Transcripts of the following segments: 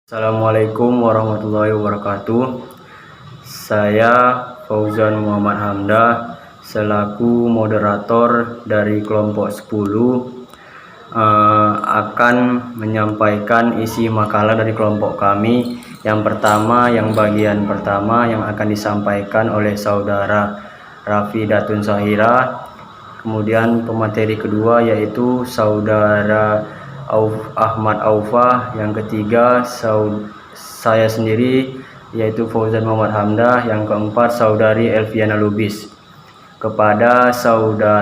Assalamualaikum warahmatullahi wabarakatuh. Saya Fauzan Muhammad Hamdah selaku moderator dari kelompok 10 akan menyampaikan isi makalah dari kelompok kami. Yang bagian pertama yang akan disampaikan oleh saudara Raffi Datun Sahira. Kemudian pemateri kedua yaitu saudara Ahmad Aufa. Yang ketiga saya sendiri yaitu Fauzan Muhammad Hamdah. Yang keempat saudari Elviana Lubis. Kepada saudari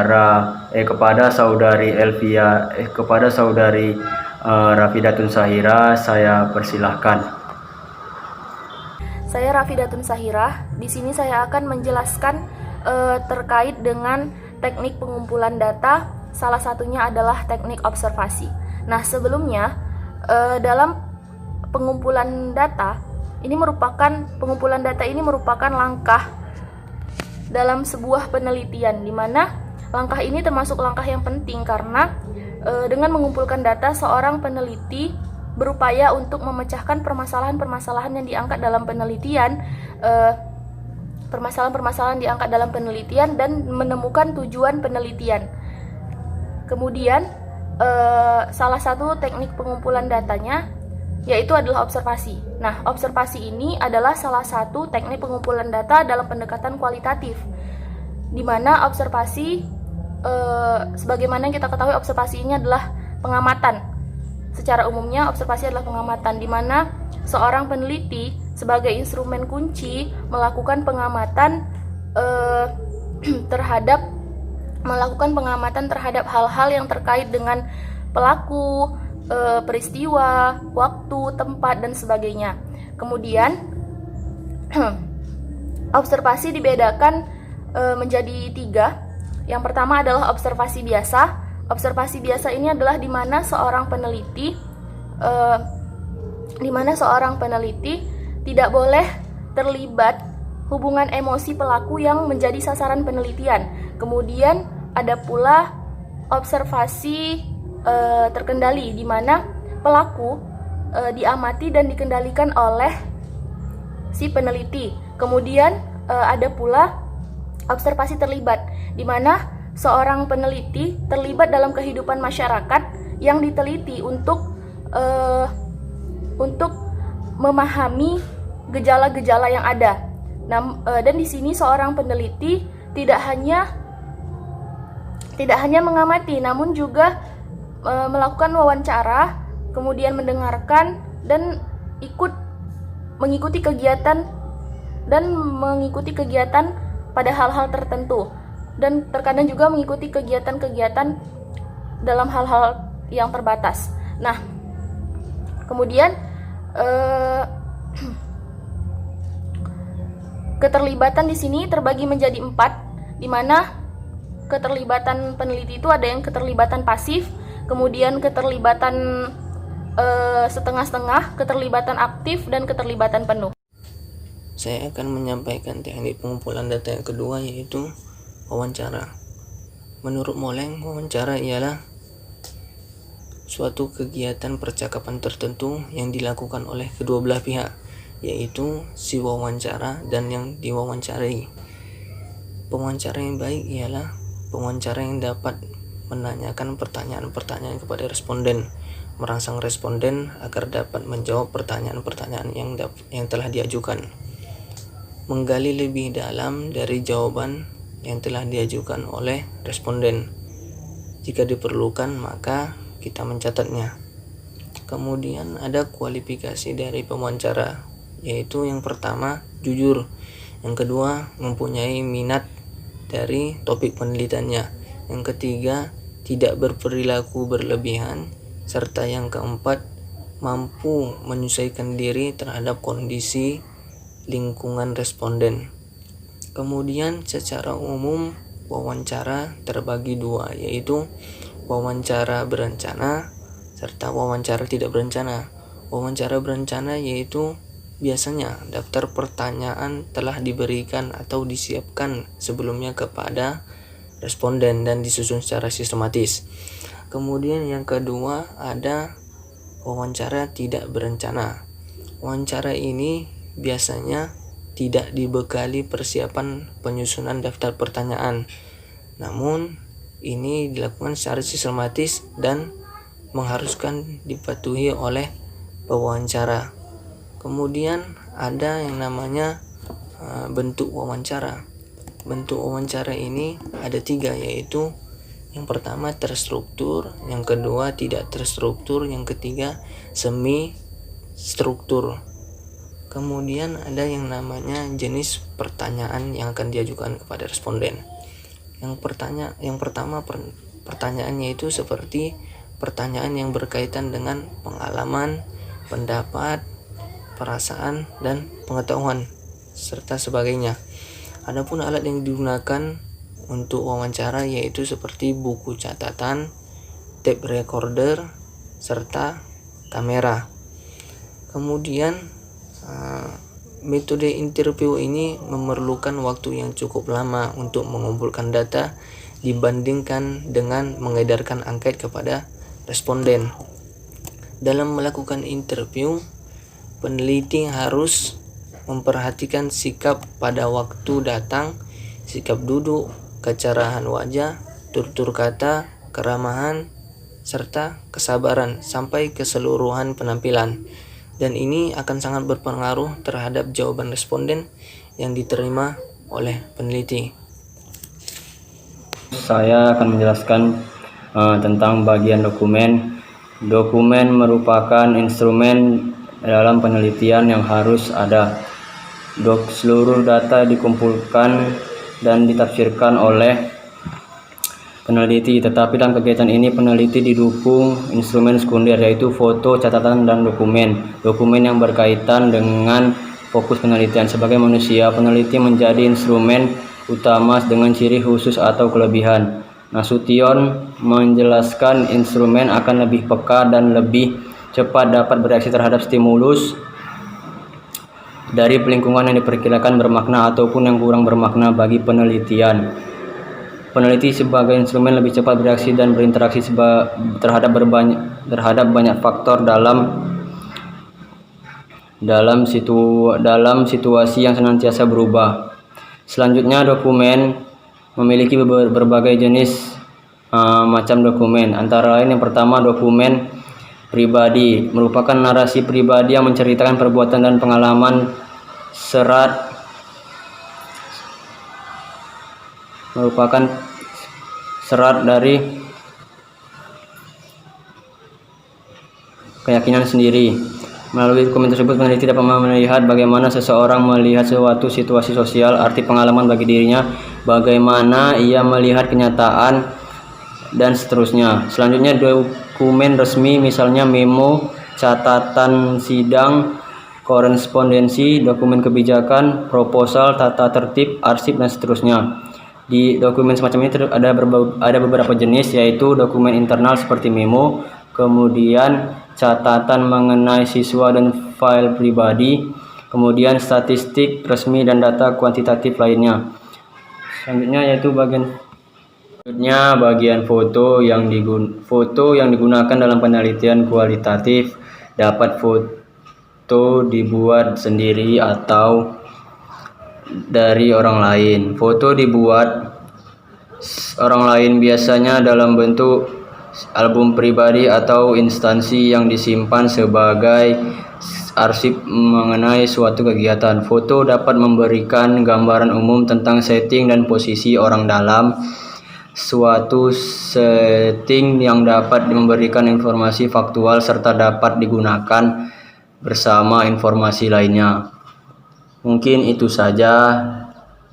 Raffi Datun Sahira saya persilahkan. Saya Raffi Datun Sahira. Di sini saya akan menjelaskan terkait dengan teknik pengumpulan data. Salah satunya adalah teknik observasi. Nah, sebelumnya dalam pengumpulan data ini merupakan langkah dalam sebuah penelitian, di mana langkah ini termasuk langkah yang penting karena dengan mengumpulkan data, seorang peneliti berupaya untuk memecahkan permasalahan-permasalahan yang diangkat dalam penelitian, dan menemukan tujuan penelitian. Kemudian salah satu teknik pengumpulan datanya yaitu adalah observasi. Nah, observasi ini adalah salah satu teknik pengumpulan data dalam pendekatan kualitatif, di mana observasi sebagaimana yang kita ketahui, observasi ini adalah pengamatan. Secara umumnya observasi adalah pengamatan, di mana seorang peneliti sebagai instrumen kunci melakukan pengamatan terhadap hal-hal yang terkait dengan pelaku, peristiwa, waktu, tempat, dan sebagainya. Kemudian observasi dibedakan menjadi 3. Yang pertama adalah observasi biasa. Observasi biasa ini adalah di mana seorang peneliti tidak boleh terlibat hubungan emosi pelaku yang menjadi sasaran penelitian. Kemudian ada pula observasi terkendali, di mana pelaku diamati dan dikendalikan oleh si peneliti. Kemudian ada pula observasi terlibat, di mana seorang peneliti terlibat dalam kehidupan masyarakat yang diteliti untuk memahami gejala-gejala yang ada. Dan di sini seorang peneliti tidak hanya mengamati, namun juga melakukan wawancara, kemudian mendengarkan dan mengikuti kegiatan pada hal-hal tertentu, dan terkadang juga mengikuti kegiatan-kegiatan dalam hal-hal yang terbatas. Nah, kemudian keterlibatan di sini terbagi menjadi 4, di mana keterlibatan peneliti itu ada yang keterlibatan pasif, kemudian keterlibatan setengah-setengah, keterlibatan aktif, dan keterlibatan penuh. Saya akan menyampaikan teknik pengumpulan data yang kedua, yaitu wawancara. Menurut Molleng, wawancara ialah suatu kegiatan percakapan tertentu yang dilakukan oleh kedua belah pihak, yaitu si wawancara dan yang diwawancarai. Pewawancara yang baik ialah pewawancara yang dapat menanyakan pertanyaan-pertanyaan kepada responden, merangsang responden agar dapat menjawab pertanyaan-pertanyaan yang telah diajukan, menggali lebih dalam dari jawaban yang telah diajukan oleh responden. Jika diperlukan, maka kita mencatatnya. Kemudian ada kualifikasi dari pewawancara, yaitu yang pertama, jujur. Yang kedua, mempunyai minat dari topik penelitiannya. Yang ketiga, tidak berperilaku berlebihan. Serta yang keempat, mampu menyesuaikan diri terhadap kondisi lingkungan responden. Kemudian secara umum wawancara terbagi 2, yaitu wawancara berencana serta wawancara tidak berencana. Wawancara berencana yaitu biasanya daftar pertanyaan telah diberikan atau disiapkan sebelumnya kepada responden dan disusun secara sistematis. Kemudian yang kedua ada wawancara tidak berencana. wawancara ini biasanya tidak dibekali persiapan penyusunan daftar pertanyaan, namun ini dilakukan secara sistematis dan mengharuskan dipatuhi oleh pewawancara. Kemudian ada yang namanya bentuk wawancara. Bentuk wawancara ini ada 3, yaitu yang pertama terstruktur, yang kedua tidak terstruktur, yang ketiga semi struktur. Kemudian ada yang namanya jenis pertanyaan yang akan diajukan kepada responden. Yang pertama pertanyaannya itu seperti pertanyaan yang berkaitan dengan pengalaman, pendapat, perasaan, dan pengetahuan serta sebagainya. Adapun alat yang digunakan untuk wawancara yaitu seperti buku catatan, tape recorder, serta kamera. Kemudian metode interview ini memerlukan waktu yang cukup lama untuk mengumpulkan data dibandingkan dengan mengedarkan angket kepada responden. Dalam melakukan interview, peneliti harus memperhatikan sikap pada waktu datang, sikap duduk, kecerahan wajah, tutur kata, keramahan, serta kesabaran sampai keseluruhan penampilan. Dan ini akan sangat berpengaruh terhadap jawaban responden yang diterima oleh peneliti. Saya akan menjelaskan tentang bagian dokumen. Dokumen merupakan instrumen dalam penelitian yang harus ada. Seluruh data dikumpulkan dan ditafsirkan oleh peneliti, tetapi dalam kegiatan ini peneliti didukung instrumen sekunder yaitu foto, catatan, dan dokumen. Dokumen yang berkaitan dengan fokus penelitian. Sebagai manusia, peneliti menjadi instrumen utama dengan ciri khusus atau kelebihan. Nasution menjelaskan instrumen akan lebih peka dan lebih cepat dapat bereaksi terhadap stimulus dari lingkungan yang diperkirakan bermakna ataupun yang kurang bermakna bagi penelitian. Peneliti sebagai instrumen lebih cepat bereaksi dan berinteraksi terhadap banyak faktor dalam situasi yang senantiasa berubah. Selanjutnya, dokumen memiliki berbagai jenis macam dokumen. Antara lain yang pertama, dokumen pribadi merupakan narasi pribadi yang menceritakan perbuatan dan pengalaman merupakan serat dari keyakinan sendiri. Melalui dokumen tersebut, peneliti dapat melihat bagaimana seseorang melihat suatu situasi sosial, arti pengalaman bagi dirinya, bagaimana ia melihat kenyataan, dan seterusnya. Selanjutnya, dokumen resmi, misalnya memo, catatan sidang, korespondensi, dokumen kebijakan, proposal, tata tertib, arsip, dan seterusnya. Di dokumen semacam ini ada beberapa jenis, yaitu dokumen internal seperti memo, kemudian catatan mengenai siswa dan file pribadi, kemudian statistik resmi dan data kuantitatif lainnya. Selanjutnya yaitu bagian foto yang digunakan dalam penelitian kualitatif. Dapat foto dibuat sendiri atau dari orang lain. Foto dibuat orang lain biasanya dalam bentuk album pribadi atau instansi yang disimpan sebagai arsip mengenai suatu kegiatan. Foto dapat memberikan gambaran umum tentang setting dan posisi orang dalam suatu setting yang dapat memberikan informasi faktual serta dapat digunakan bersama informasi lainnya. Mungkin itu saja,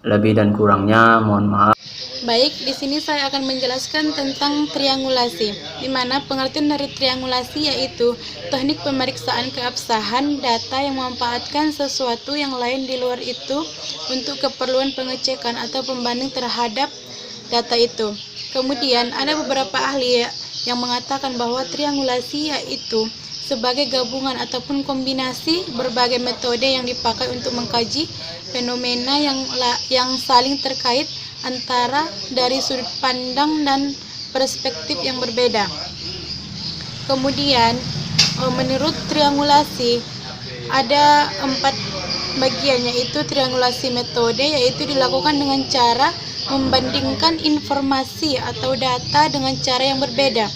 lebih dan kurangnya mohon maaf. Baik, di sini saya akan menjelaskan tentang triangulasi, di mana pengertian dari triangulasi yaitu teknik pemeriksaan keabsahan data yang memanfaatkan sesuatu yang lain di luar itu untuk keperluan pengecekan atau pembanding terhadap data itu. Kemudian ada beberapa ahli yang mengatakan bahwa triangulasi yaitu sebagai gabungan ataupun kombinasi berbagai metode yang dipakai untuk mengkaji fenomena yang saling terkait antara dari sudut pandang dan perspektif yang berbeda. Kemudian menurut triangulasi, ada 4 bagian, yaitu triangulasi metode, yaitu dilakukan dengan cara membandingkan informasi atau data dengan cara yang berbeda,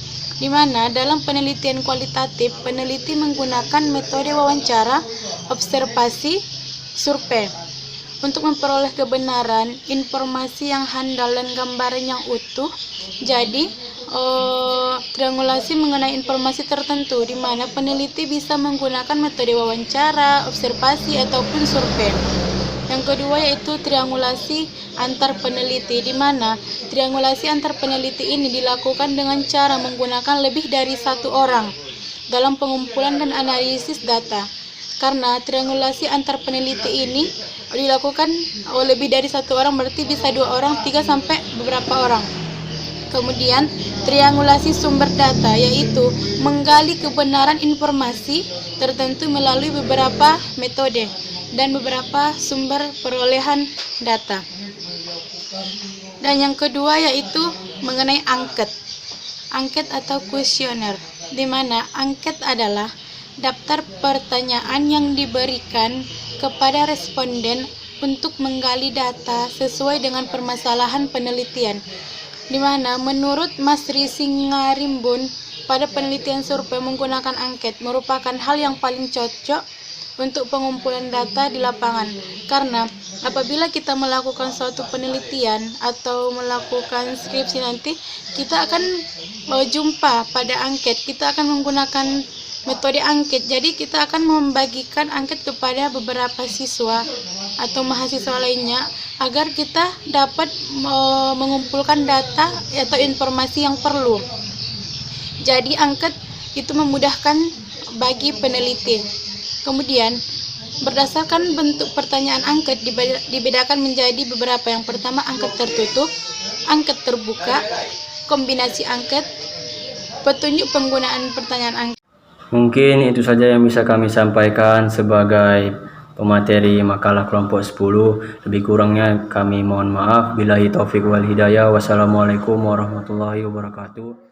di mana dalam penelitian kualitatif peneliti menggunakan metode wawancara, observasi, survei untuk memperoleh kebenaran informasi yang handal dan gambaran yang utuh. Jadi triangulasi mengenai informasi tertentu, di mana peneliti bisa menggunakan metode wawancara, observasi, ataupun survei. Yang kedua yaitu triangulasi antar peneliti, di mana triangulasi antar peneliti ini dilakukan dengan cara menggunakan lebih dari 1 orang dalam pengumpulan dan analisis data. Karena triangulasi antar peneliti ini dilakukan lebih dari 1 orang, berarti bisa 2 orang, 3 sampai beberapa orang. Kemudian triangulasi sumber data, yaitu menggali kebenaran informasi tertentu melalui beberapa metode dan beberapa sumber perolehan data. Dan yang kedua yaitu mengenai angket atau kuesioner, di mana angket adalah daftar pertanyaan yang diberikan kepada responden untuk menggali data sesuai dengan permasalahan penelitian, di mana menurut Mas Risi Ngarimbun, pada penelitian survei menggunakan angket merupakan hal yang paling cocok untuk pengumpulan data di lapangan. Karena apabila kita melakukan suatu penelitian atau melakukan skripsi nanti, kita akan jumpa pada angket, kita akan menggunakan metode angket. Jadi kita akan membagikan angket kepada beberapa siswa atau mahasiswa lainnya agar kita dapat mengumpulkan data atau informasi yang perlu. Jadi angket itu memudahkan bagi peneliti. Kemudian berdasarkan bentuk pertanyaan angket dibedakan menjadi beberapa. Yang pertama angket tertutup, angket terbuka, kombinasi angket, petunjuk penggunaan pertanyaan angket. Mungkin itu saja yang bisa kami sampaikan sebagai pemateri makalah kelompok 10. Lebih kurangnya kami mohon maaf. Billahi taufik wal hidayah. Wassalamualaikum warahmatullahi wabarakatuh.